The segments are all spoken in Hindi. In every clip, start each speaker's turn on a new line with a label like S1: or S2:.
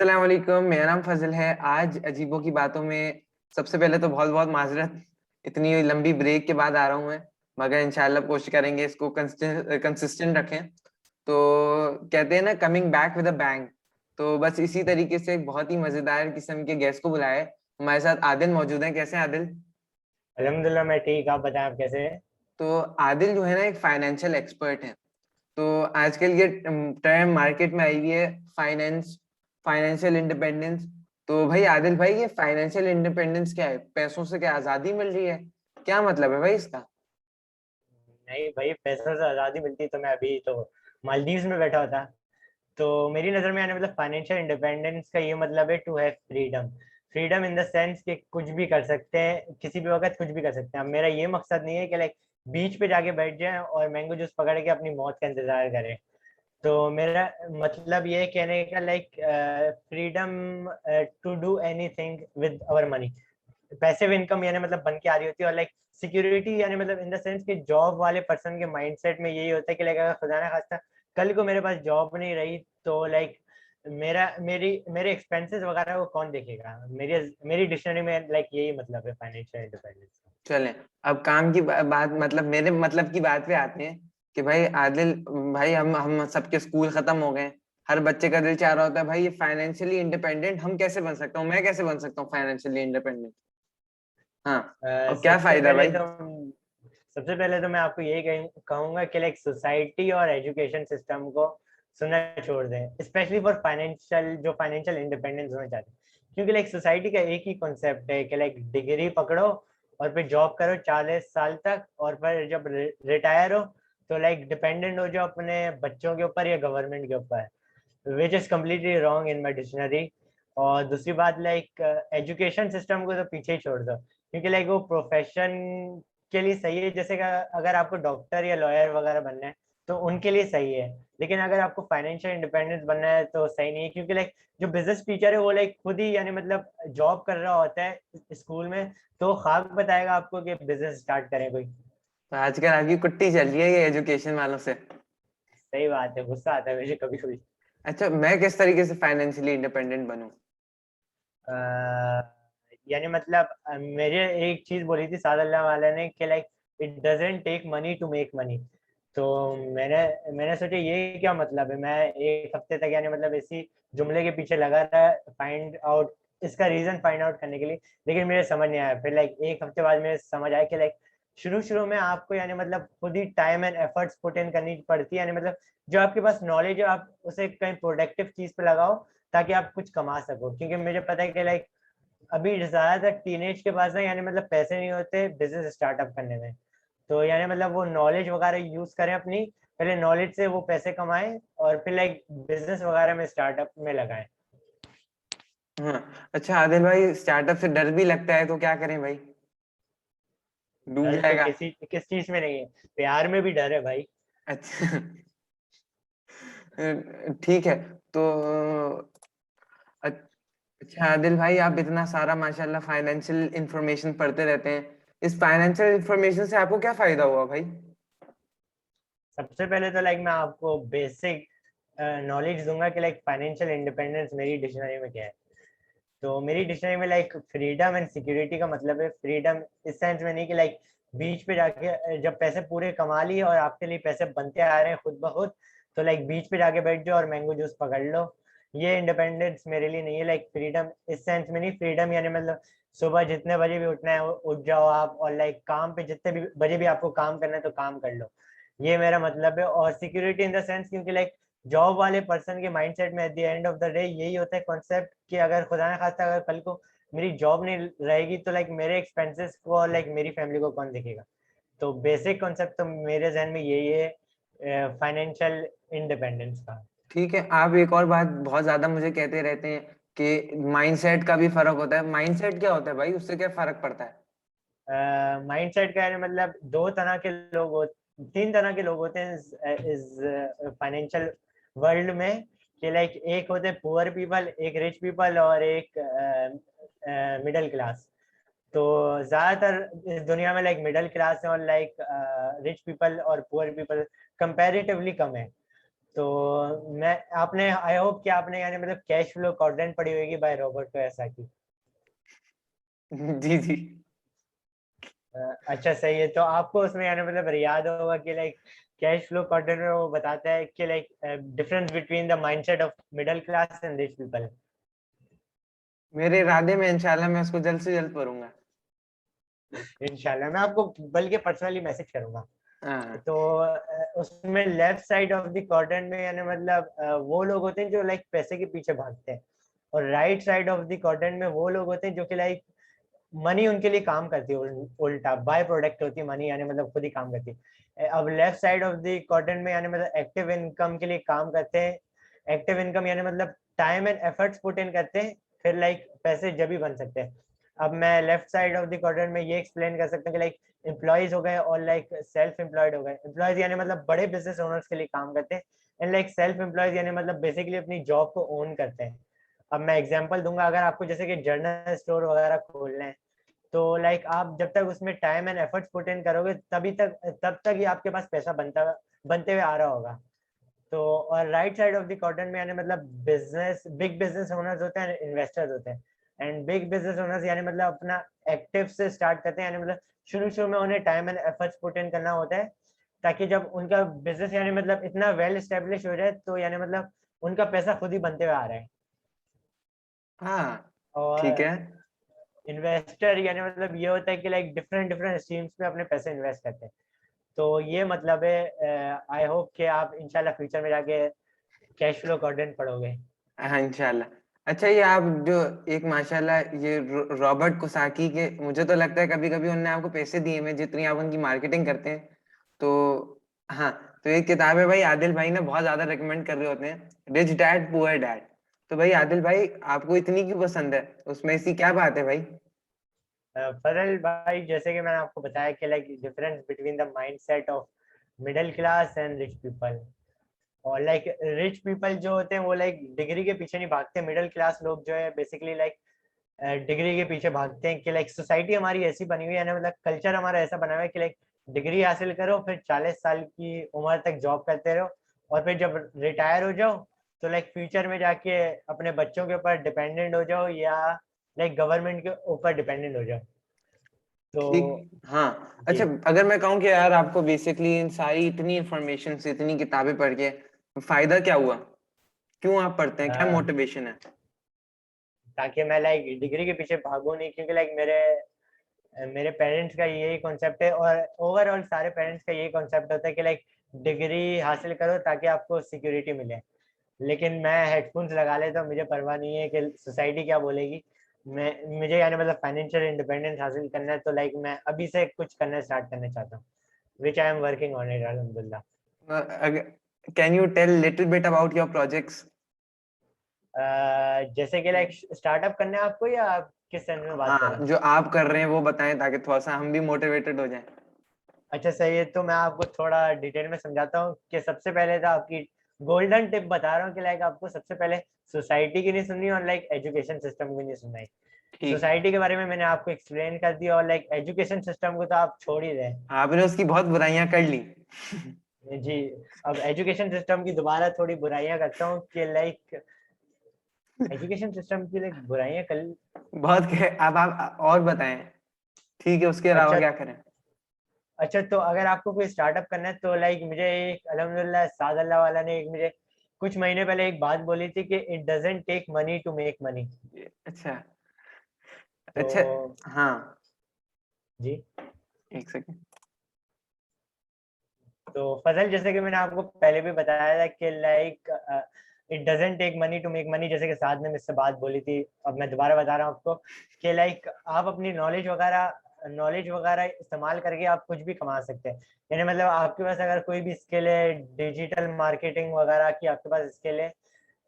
S1: अस्सलाम वालेकुम। मेरा नाम फजल है। आज अजीबों की बातों में सबसे पहले तो बहुत बहुत माजरत, इतनी लंबी ब्रेक के बाद आ रहा हूँ मैं। मगर इंशाल्लाह कोशिश करेंगे इसको कंसिस्टेंट रखें। तो कहते हैं ना, coming back with a bang. तो बस इसी तरीके से एक बहुत ही मजेदार किस्म के गेस्ट को बुलाया है। हमारे साथ आदिल मौजूद है। कैसे हैं आदिल?
S2: अल्हम्दुलिल्लाह मैं ठीक। आप बताएं, आप कैसे हैं?
S1: तो आदिल जो है ना, एक फाइनेंशियल एक्सपर्ट है। तो आजकल ये टर्म मार्केट में आई हुई है, फाइनेंस, फाइनेंशियल इंडिपेंडेंस। तो भाई आदिल भाई, ये फाइनेंशियल इंडिपेंडेंस क्या है? पैसों से क्या आजादी मिल रही है? क्या मतलब है भाई इसका?
S2: नहीं भाई, पैसों से आज़ादी मिलती तो मैं अभी तो मालदीव्स में बैठा होता। तो मेरी नज़र में आने मतलब फाइनेंशियल इंडिपेंडेंस का ये मतलब है to have freedom. Freedom in the sense कि कुछ भी कर सकते हैं, किसी भी वक्त कुछ भी कर सकते हैं। अब मेरा ये मकसद नहीं है कि लाइक बीच पे जाके बैठ जाएं और मैंगो जूस पकड़ के अपनी मौत का इंतजार करें। तो मेरा मतलब ये कहने का like freedom to do anything with our money. Passive income यानी मतलब बन के आ रही होती है, और लाइक सिक्योरिटी यानी मतलब इन द सेंस कि जॉब वाले पर्सन के माइंडसेट में यही होता है कि लाइक अगर खुदा ना खास्ता कल को मेरे पास जॉब नहीं रही तो लाइक मेरे एक्सपेंसेस वगैरह को कौन देखेगा। मेरी मेरी डिक्शनरी में लाइक यही मतलब है फाइनेंशियल इंडिपेंडेंस का।
S1: चलें, अब काम की बात, मतलब मेरे मतलब की बात पे आते हैं कि भाई आदिल भाई, हम सबके स्कूल खत्म हो गए। हर बच्चे का दिल चाह रहा होता है भाई, ये फाइनेंशियली इंडिपेंडेंट हम कैसे बन सकता हूँ, मैं कैसे बन सकता हूँ फाइनेंशियली इंडिपेंडेंट? हाँ।
S2: अ,
S1: अब क्या
S2: सबसे
S1: फायदा
S2: पहले
S1: भाई?
S2: तो सबसे पहले तो मैं आपको यही कहूंगा कि लाइक सोसाइटी और एजुकेशन सिस्टम को सुनना छोड़ दें, स्पेशली फॉर फाइनेंशियल जो फाइनेंशियल इंडिपेंडेंस होना चाहते हैं। क्योंकि लाइक सोसाइटी का एक ही कॉन्सेप्ट है कि लाइक डिग्री पकड़ो और फिर जॉब करो 40 साल तक, और फिर जब रिटायर हो तो लाइक डिपेंडेंट हो जाओ अपने बच्चों के ऊपर या गवर्नमेंट के ऊपर, which is completely wrong in my dictionary. और दूसरी बात लाइक एजुकेशन सिस्टम को तो पीछे ही छोड़ दो, क्योंकि लाइक वो प्रोफेशन के लिए सही है। जैसे कि अगर आपको डॉक्टर या लॉयर वगैरह बनना है तो उनके लिए सही है, लेकिन अगर आपको फाइनेंशियल इंडिपेंडेंस बनना है तो सही नहीं है। क्योंकि लाइक जो बिजनेस टीचर है वो लाइक खुद ही यानी मतलब जॉब कर रहा होता है स्कूल में, तो खाक बताएगा आपको कि बिजनेस स्टार्ट करें कोई।
S1: तो आजकल आपकी कुट्टी चल रही है ये एजुकेशन वालों से।
S2: सही बात है, गुस्सा आता है मुझे कभी कभी।
S1: अच्छा, मैं किस तरीके से फाइनेंशियली इंडिपेंडेंट बनूं?
S2: यानी मतलब मेरे एक चीज बोली थी सादल्ला वाला ने कि like it doesn't take money to make money. तो मैंने मैंने सोचा ये क्या मतलब है। मैं एक हफ्ते तक यानी मतलब इसी जुमले के पीछे लगा रहा फाइंड आउट इसका रीजन फाइंड आउट करने के लिए, लेकिन मेरे समझ नहीं आया। फिर लाइक एक हफ्ते बाद मेरे समझ आया कि लाइक शुरू शुरू में आपको यानी मतलब खुद ही time and efforts put in करनी पड़ती है। यानी मतलब जो आपके पास नॉलेज है आप उसे कहीं प्रोडक्टिव चीज पे लगाओ ताकि आप कुछ कमा सको। क्योंकि मुझे पता है कि लाइक अभी ज्यादातर टीनेज के पास ना यानी मतलब पैसे नहीं होते बिजनेस स्टार्टअप करने में। तो यानी मतलब वो नॉलेज वगैरह यूज करें अपनी, पहले नॉलेज से वो पैसे कमाएं और फिर लाइक बिजनेस वगैरह में स्टार्टअप में लगाएं।
S1: हाँ। अच्छा आदिल भाई, स्टार्टअप से डर भी लगता है, तो क्या करें भाई? डूब
S2: डर तो
S1: जाएगा।
S2: किसी किस चीज में नहीं है, प्यार में भी डर है भाई।
S1: अच्छा। ठीक है। तो अच्छा आदिल भाई, आप इतना सारा माशाल्लाह फाइनेंशियल इंफॉर्मेशन पढ़ते रहते हैं। इस फाइनेंशियल इंफॉर्मेशन से आपको क्या फायदा हुआ भाई?
S2: सबसे पहले तो लाइक मैं आपको बेसिक नॉलेज दूंगा कि लाइक फाइनेंशियल इंडिपेंडेंस मेरी डिक्शनरी में क्या है। तो मेरी डिक्शनरी में लाइक फ्रीडम एंड सिक्योरिटी का मतलब है फ्रीडम इस सेंस में नहीं कि लाइक बीच पे जाके जब पैसे पूरे कमा लिए और आपके लिए पैसे बनते आ रहे हैं खुद ब खुद, तो लाइक बीच पे जाके बैठ जाओ और मैंगो जूस पकड़ लो। ये इंडिपेंडेंस मेरे लिए नहीं है। लाइक फ्रीडम इस सेंस में नहीं, फ्रीडम यानी मतलब सुबह जितने बजे भी उठना है उठ जाओ आप, और लाइक काम पे जितने भी बजे भी आपको काम करना है तो काम कर लो। ये मेरा मतलब है। और सिक्योरिटी इन द सेंस क्योंकि लाइक जॉब वाले पर्सन के माइंडसेट में at the end of the day यही होता है कॉन्सेप्ट कि अगर खुदा ना खास्ता अगर कल को मेरी जॉब नहीं रहेगी तो लाइक मेरे एक्सपेंसेस को और लाइक मेरी फैमिली को कौन देखेगा। तो बेसिक कॉन्सेप्ट तो मेरे जहन में यही है फाइनेंशियल इंडिपेंडेंस का।
S1: ठीक है। आप एक और बात बहुत ज्यादा मुझे कहते रहते हैं कि माइंडसेट का भी फर्क होता है। माइंडसेट क्या होता है भाई? उससे क्या फर्क पड़ता है?
S2: माइंडसेट का है मतलब दो तरह के लोग हो, तीन तरह के लोग होते हैं इस फाइनेंशियल वर्ल्ड में। कि लाइक एक होते हैं पुअर पीपल, एक रिच पीपल और एक मिडिल क्लास। तो ज्यादातर इस दुनिया में लाइक मिडिल क्लास है और लाइक रिच पीपल और पुअर पीपल कंपैरेटिवली कम है। तो मैं आपने आई होप कि आपने यानी मतलब कैश फ्लो क्वाड्रेंट पढ़ी होगी बाय रॉबर्ट कियोसाकी।
S1: जी जी।
S2: अच्छा सही है। तो आपको उसमें यानी मतलब याद होगा कि लाइक कैश फ्लो क्वाड्रेंट में वो बताता है कि like difference between the mindset of middle class and rich people.
S1: मेरे इरादे में इंशाल्लाह मैं उसको जल्द से जल्द पढ़ूंगा।
S2: इंशाल्लाह मैं आपको बल्कि पर्सनली मैसेज करूंगा।
S1: हाँ
S2: तो उसमें left side of the quadrant में यानी मतलब वो लोग होते हैं जो लाइक पैसे के पीछे भागते हैं, और right side of the quadrant में वो लोग होते हैं जो कि लाइक मनी उनके लिए काम करती है, उल्टा बाय प्रोडक्ट होती है मनी, यानी मतलब खुद ही काम करती है। अब left side of the quadrant में यानी मतलब एक्टिव इनकम के लिए काम करते हैं। एक्टिव इनकम यानी मतलब टाइम एंड एफर्ट्स पुट इन करते हैं, फिर लाइक पैसे जब भी बन सकते हैं। अब मैं left side of the quadrant में ये एक्सप्लेन कर सकता हूँ कि लाइक एम्प्लॉयज हो गए और लाइक सेल्फ एम्प्लॉयड हो गए। एम्प्लॉयज यानी मतलब बड़े बिजनेस ओनर्स के लिए काम करते हैं, एंड लाइक सेल्फ एम्प्लॉयज यानी मतलब बेसिकली अपनी जॉब को ओन करते हैं। अब मैं एग्जांपल दूंगा, अगर आपको जैसे कि जनरल स्टोर वगैरह खोलना है, तो लाइक आप जब तक उसमें टाइम एंड एफर्ट्स पुट इन करोगे तब तक ही आपके पास पैसा बनते हुए आ रहा होगा। तो और right side of the quadrant में यानी मतलब बिग बिजनेस ओनर्स होते हैं, इन्वेस्टर्स होते हैं। एंड बिग बिजनेस ओनर्स यानी मतलब अपना एक्टिव से स्टार्ट करते हैं, यानी मतलब शुरू शुरू में उन्हें टाइम एंड एफर्ट्स पुट इन करना होता है, ताकि जब उनका बिजनेस यानी मतलब इतना वेल एस्टेब्लिश हो जाए तो यानी मतलब उनका पैसा खुद ही बनते हुए आ रहा है।
S1: हाँ ठीक
S2: और
S1: है।
S2: इन्वेस्टर यानी मतलब ये होता है कि लाइक डिफरेंट डिफरेंट स्ट्रीम्स में अपने पैसे इन्वेस्ट करते हैं। तो ये मतलब है, आई होप कि आप इंशाल्लाह फ्यूचर में जाके कैश फ्लो क्वाड्रेंट पढ़ोगे।
S1: हाँ इंशाल्लाह। अच्छा ये आप जो एक माशाल्लाह ये रॉबर्ट कुसाकी के, मुझे तो लगता है कभी कभी उनने आपको पैसे दिए हैं जितनी आप उनकी मार्केटिंग करते हैं। तो हाँ, तो एक किताब है भाई, आदिल भाई ने बहुत ज्यादा रेकमेंड कर रहे होते हैं, रिच डैड पुअर डैड। तो भाई आदिल भाई आपको इतनी क्यों पसंद है, उसमें ऐसी क्या बात है भाई?
S2: फजल भाई, जैसे कि मैंने आपको बताया कि like difference between the mindset of middle class and rich people. और लाइक रिच पीपल जो होते हैं वो लाइक डिग्री के पीछे नहीं भागते। मिडिल क्लास लोग जो है बेसिकली लाइक डिग्री के पीछे भागते हैं कि लाइक सोसाइटी हमारी ऐसी बनी हुई है ना, मतलब कल्चर हमारा ऐसा बना हुआ है कि लाइक डिग्री हासिल करो, फिर 40 साल की उम्र तक जॉब करते रहो, और फिर जब रिटायर हो जाओ तो लाइक फ्यूचर में जाके अपने बच्चों के ऊपर डिपेंडेंट हो जाओ, या लाइक गवर्नमेंट के ऊपर डिपेंडेंट हो जाओ। तो
S1: ठीक हाँ।
S2: जी,
S1: अच्छा अगर मैं कहूँ कि यार आपको बेसिकली इन सारी इतनी इंफॉर्मेशन से, इतनी किताबें पढ़ के फायदा क्या हुआ, क्यों आप पढ़ते हैं, क्या मोटिवेशन है?
S2: ताकि मैं लाइक डिग्री के पीछे भागूं नहीं, क्योंकि लाइक मेरे मेरे पेरेंट्स का यही कॉन्सेप्ट है, और ओवरऑल सारे पेरेंट्स का यही कॉन्सेप्ट होता है कि लाइक डिग्री हासिल करो ताकि आपको सिक्योरिटी मिले। लेकिन मैं हेडफोन्स लगा लेता हूँ, मुझे परवाह नहीं है कि सोसाइटी क्या बोलेगी। मैं मुझे यानी मतलब फाइनेंशियल इंडिपेंडेंस हासिल करना है, तो लाइक मैं अभी से कुछ करना स्टार्ट करना चाहता हूँ, which I am working on it अल्हम्दुलिल्लाह।
S1: Can you tell little bit about your projects?
S2: जैसे कि लाइक स्टार्टअप करना है आपको, या आप किस सेंस में बात कर रहे
S1: हाँ
S2: हैं?
S1: जो आप कर रहे हैं वो बताएं ताकि थोड़ा सा हम भी मोटिवेटेड हो जाएं।
S2: अच्छा सही है, तो मैं आपको थोड़ा डिटेल में समझाता हूँ कि सबसे पहले तो आपकी गोल्डन टिप बता रहा हूँ कि लाइक आपको सबसे पहले सोसाइटी की नहीं सुननी, और लाइक एजुकेशन सिस्टम की नहीं सुनना है।
S1: ठीक है।
S2: सोसाइटी के बारे में मैंने आपको एक्सप्लेन कर दिया, और लाइक एजुकेशन सिस्टम को तो आप छोड़ ही दें।
S1: आपने उसकी बहुत बुराइयां कर ली।
S2: जी, अब एजुकेशन सिस्टम की दोबारा थोड़ी बुराइयां करता हूँ कि लाइक एजुकेशन सिस्टम की लाइक बुराइयां कर।
S1: बहुत अब आप और बताएं, ठीक है उसके अलावा
S2: अच्छा,
S1: क्या करें?
S2: अच्छा तो अगर आपको कोई स्टार्टअप करना है तो लाइक मुझे एक अल्हम्दुलिल्लाह साद अल्लाह वाला ने एक मुझे कुछ महीने पहले एक बात बोली थी कि it doesn't take money to make money.
S1: अच्छा। अच्छा।
S2: तो
S1: हाँ
S2: जी,
S1: एक सेकंड।
S2: तो फजल जैसे कि मैंने आपको पहले भी बताया था कि like it doesn't take money to make money, जैसे कि साथ ने मुझसे बात बोली थी। अब मैं दोबारा बता रहा हूँ आपको कि लाइक आप अपनी नॉलेज वगैरह इस्तेमाल करके आप कुछ भी कमा सकते हैं। यानी मतलब आपके पास अगर कोई भी स्किल है, डिजिटल मार्केटिंग वगैरह की आपके पास स्किल है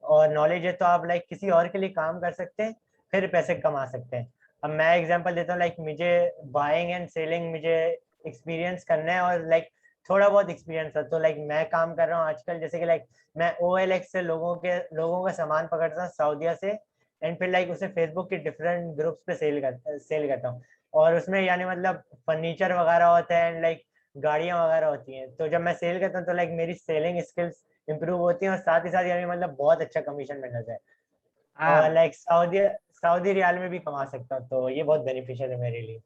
S2: और नॉलेज है, तो आप लाइक किसी और के लिए काम कर सकते हैं, फिर पैसे कमा सकते हैं। अब मैं एग्जांपल देता हूँ, लाइक मुझे बाइंग एंड सेलिंग मुझे एक्सपीरियंस करना है, और लाइक थोड़ा बहुत एक्सपीरियंस है, तो लाइक मैं काम कर रहा हूँ आजकल, जैसे कि लाइक मैं OLX से लोगों का सामान पकड़ता हूँ सऊदीया से, एंड फिर लाइक उसे फेसबुक के डिफरेंट ग्रुप्स पे सेल करता हूँ। और उसमें यानी मतलब फर्नीचर वगैरह होता है, एंड लाइक गाड़ियाँ वगैरह होती हैं। तो जब मैं सेल करता हूँ तो लाइक मेरी सेलिंग स्किल्स इम्प्रूव होती हैं और साथ ही साथ यानी मतलब बहुत अच्छा कमीशन मिल जाता है और
S1: हाँ,
S2: लाइक सऊदी सऊदी रियाल में भी कमा सकता हूँ, तो ये बहुत बेनिफिशियल है मेरे लिए।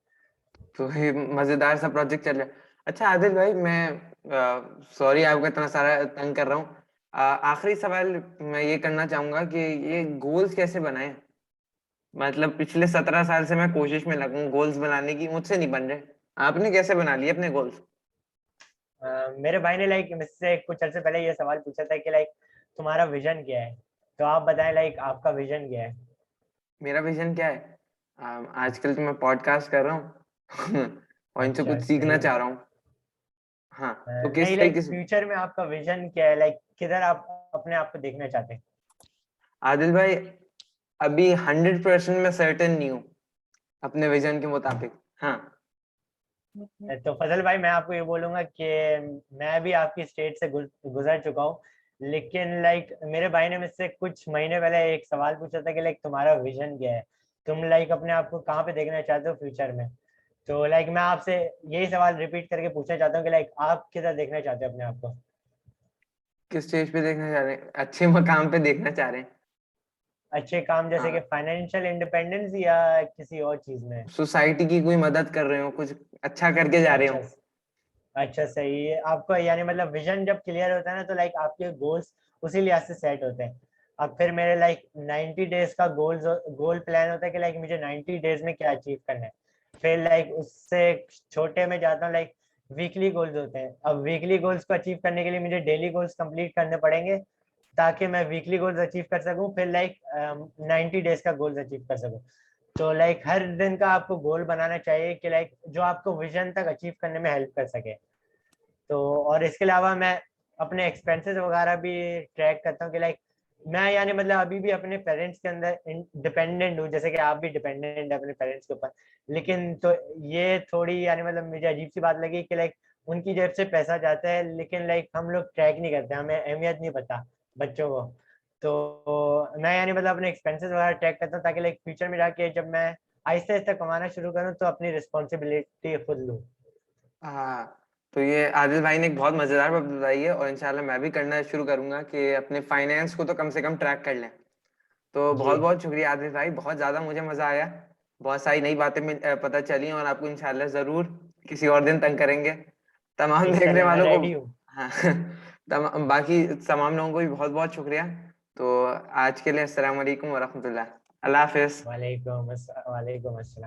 S1: तो ये मजेदार सा प्रोजेक्ट चल रहा है। अच्छा आदिल भाई, मैं सॉरी आपको इतना सारा तंग कर रहा हूँ। आखिरी सवाल मैं ये करना चाहूंगा कि ये गोल्स कैसे बनाएं। मतलब पिछले 17 साल से मैं कोशिश में लगूं गोल्स बनाने की, मुझसे नहीं बन रहे। आपने कैसे बना लिए अपने गोल्स?
S2: मेरे भाई ने लाइक मुझसे कुछ अर्से पहले ये सवाल पूछा था कि लाइक तुम्हारा विजन क्या है, तो आप बताएं लाइक आपका विजन क्या है।
S1: मेरा विजन क्या है? आजकल तो मैं पॉडकास्ट कर रहा हूँ और इनसे
S2: अच्छा
S1: कुछ
S2: सही
S1: सीखना
S2: है।
S1: चाह रहा हूँ। हाँ, तो
S2: नहीं
S1: किस
S2: लाइक
S1: तरीके से?
S2: फ्यूचर में आपका विजन क्या है, लाइक किधर आप अपने आप को देखना चाहते हैं।
S1: आदिल भाई, अभी 100% मैं सर्टेन नहीं हूँ अपने विजन के मुताबिक। हाँ।
S2: तो फजल भाई मैं आपको ये बोलूंगा कि मैं भी आपकी स्टेट से गुजर चुका हूँ, लेकिन लाइक मेरे भाई ने मुझसे कुछ महीने पहले एक सवाल पूछा था कि लाइक तुम्हारा विजन क्या है, तुम लाइक अपने आप को कहाँ पे देखना चाहते हो फ्यूचर में। तो लाइक मैं आपसे यही सवाल रिपीट करके पूछना चाहता हूँ कि लाइक आप किधर देखना चाहते हो अपने आप को।
S1: किस स्टेज पे देखना चाह रहे हैं? अच्छे मकाम पे देखना चाह रहे हैं।
S2: अच्छे काम जैसे कि
S1: हाँ,
S2: फाइनेंशियल इंडिपेंडेंस या किसी और चीज में।
S1: सोसाइटी की कोई मदद कर रहे हो, कुछ अच्छा करके जा रहे हो।
S2: अच्छा, अच्छा सही है आपको, यानी मतलब विजन जब क्लियर होता है ना तो लाइक आपके गोल्स उसी लिहाज से सेट होते हैं। अब फिर मेरे लाइक 90 डेज का गोल प्लान होता है कि लाइक मुझे 90 डेज में क्या अचीव करना है। फिर लाइक उससे छोटे में जाता हूँ, लाइक वीकली गोल्स होते हैं। अब वीकली गोल्स को अचीव करने के लिए मुझे डेली गोल्स कंप्लीट करने पड़ेंगे ताकि मैं वीकली गोल्स अचीव कर सकूं, फिर लाइक 90 डेज का गोल्स अचीव कर सकूं। तो लाइक हर दिन का आपको गोल बनाना चाहिए कि लाइक जो आपको विजन तक अचीव करने में हेल्प कर सके। तो और इसके अलावा मैं अपने एक्सपेंसेस वगैरह भी ट्रैक करता हूँ कि लाइक मैं यानी मतलब अभी भी अपने पेरेंट्स के अंदर डिपेंडेंट हूँ, जैसे कि आप भी डिपेंडेंट है अपने पेरेंट्स के ऊपर। लेकिन तो ये थोड़ी यानी मतलब मुझे अजीब सी बात लगी कि लाइक उनकी जेब से पैसा जाता है लेकिन लाइक हम लोग ट्रैक नहीं करते, हमें अहमियत नहीं पता बच्चों को। तो मैं यानी मतलब अपने एक्सपेंसेस वगैरह ट्रैक करता हूँ ताकि लाइक फ्यूचर में जाके जब मैं आहिस्ता आहिस्ता कमाना शुरू करूँ तो अपनी रिस्पॉन्सिबिलिटी खुद लूँ।
S1: हाँ, तो ये आदिल भाई ने एक बहुत मजेदार बात बताई है, और इंशाल्लाह मैं भी करना शुरू करूंगा कि अपने फाइनेंस को तो कम से कम ट्रैक कर लें। तो
S2: जी
S1: बहुत बहुत शुक्रिया आदिल भाई, बहुत ज्यादा मुझे मजा आया। बहुत सारी नई बातें पता चली, और आपको इंशाल्लाह जरूर किसी और दिन तंग करेंगे। तमाम देखने
S2: इंशाल्लाह मैं
S1: वालों को।
S2: रेडी हूँ।
S1: हाँ बाकी तमाम लोगों को भी बहुत बहुत शुक्रिया। तो आज के लिए अस्सलाम वालेकुम वरहमतुल्लाह। अल्लाह हाफिज।
S2: वालेकुम अस्सलाम।